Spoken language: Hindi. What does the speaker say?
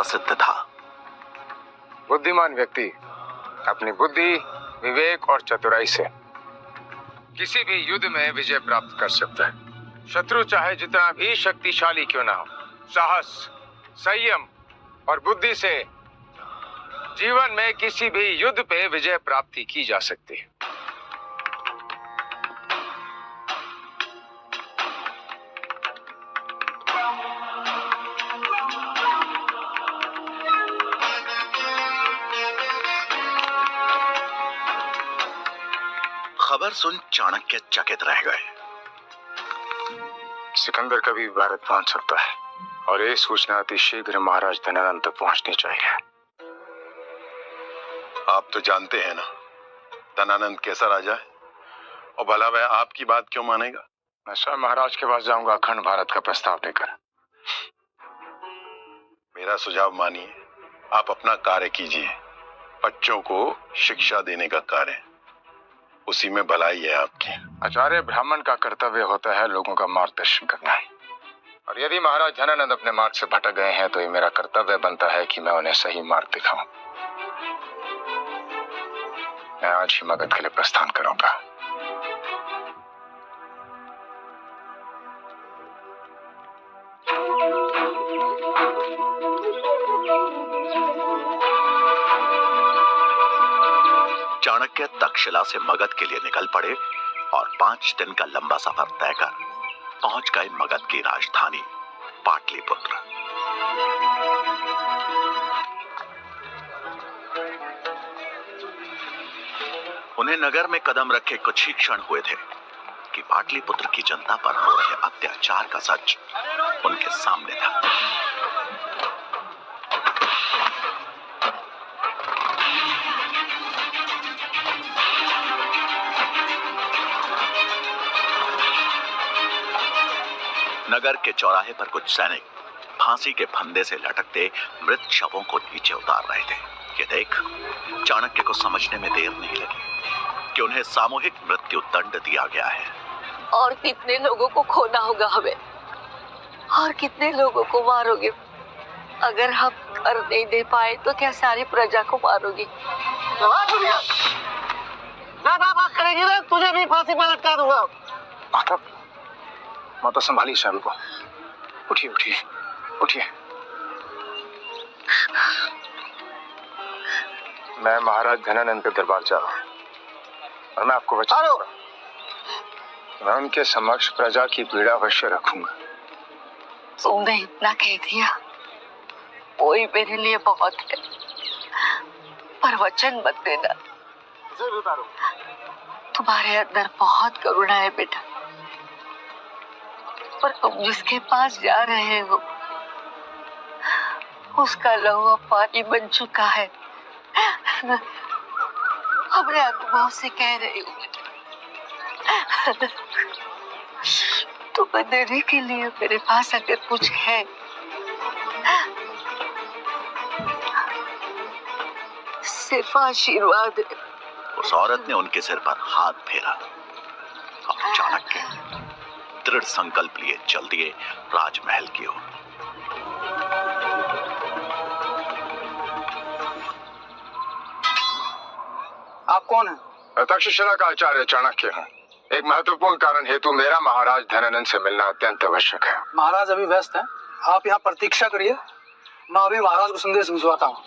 प्रसिद्ध था। बुद्धिमान व्यक्ति अपनी बुद्धि, विवेक और चतुराई से किसी भी युद्ध में विजय प्राप्त कर सकता है। शत्रु चाहे जितना भी शक्तिशाली क्यों ना हो, साहस, संयम और बुद्धि से जीवन में किसी भी युद्ध पे विजय प्राप्ति की जा सकती है। खबर सुन चाणक्य चकित रह गए। सिकंदर कभी भारत पहुंच सकता है और ये सूचना अति शीघ्र महाराज धनानंद तक पहुंचनी चाहिए। आप तो जानते हैं ना धनानंद कैसा राजा है, और भला वह आपकी बात क्यों मानेगा? मैं स्वयं महाराज के पास जाऊंगा अखंड भारत का प्रस्ताव लेकर। मेरा सुझाव मानिए, आप अपना कार्य कीजिए। बच्चों को शिक्षा देने का कार्य, उसी में भलाई है आपकी। आचार्य ब्राह्मण का कर्तव्य होता है लोगों का मार्गदर्शन करना, और यदि महाराज धनानंद अपने मार्ग से भटक गए हैं तो ये मेरा कर्तव्य बनता है कि मैं उन्हें सही मार्ग दिखाऊं। मैं आज ही मगध के लिए प्रस्थान करूंगा। चाणक्य तक्षशिला से मगध के लिए निकल पड़े और 5 दिन का लंबा सफर तय कर पहुंच गए मगध की राजधानी पाटलिपुत्र। उन्हें नगर में कदम रखे कुछ ही क्षण हुए थे कि पाटलिपुत्र की जनता पर हो रहे अत्याचार का सच उनके सामने था। नगर के चौराहे पर कुछ सैनिक फांसी के फंदे से लटकते मृत शवों को नीचे उतार रहे थे। ये देख चाणक्य को समझने में देर नहीं लगी कि उन्हें सामूहिक मृत्यु दंड दिया गया है। और कितने लोगों को खोना होगा हमें, और कितने लोगों को मारोगे? अगर हम कर नहीं दे पाए तो क्या सारी प्रजा को मारोगे? करेगी ना, तुझे भी फांसी पर लटका दूंगा। माता संभालिए स्वयं को। उठिए उठिए उठिए। मैं महाराज धनानंद के दरबार जा रहा हूं और मैं आपको बचा दूंगा। मैं उनके समक्ष प्रजा की पीड़ा अवश्य रखूंगा। तुमने इतना कह दिया, वही मेरे लिए बहुत है, पर वचन मत देना। तुम्हारे अंदर बहुत करुणा है बेटा, पर तुम जिसके पास जा रहे हो उसका लहू पानी बन चुका है। अपने अनुभव से कह रही हूँ। तुम्हें देने के लिए मेरे पास अगर कुछ है, सिर्फ आशीर्वाद है। उस औरत ने उनके सिर पर हाथ फेरा और चाणक्य दृढ़ संकल्प लिए चल दिए राजमहल की ओर। आप कौन है? तक्षशिला का आचार्य चाणक्य हूँ। एक महत्वपूर्ण कारण हेतु मेरा महाराज धनानंद से मिलना अत्यंत आवश्यक है। महाराज अभी व्यस्त हैं, आप यहाँ प्रतीक्षा करिए, मैं अभी महाराज को संदेश भिजवाता हूँ।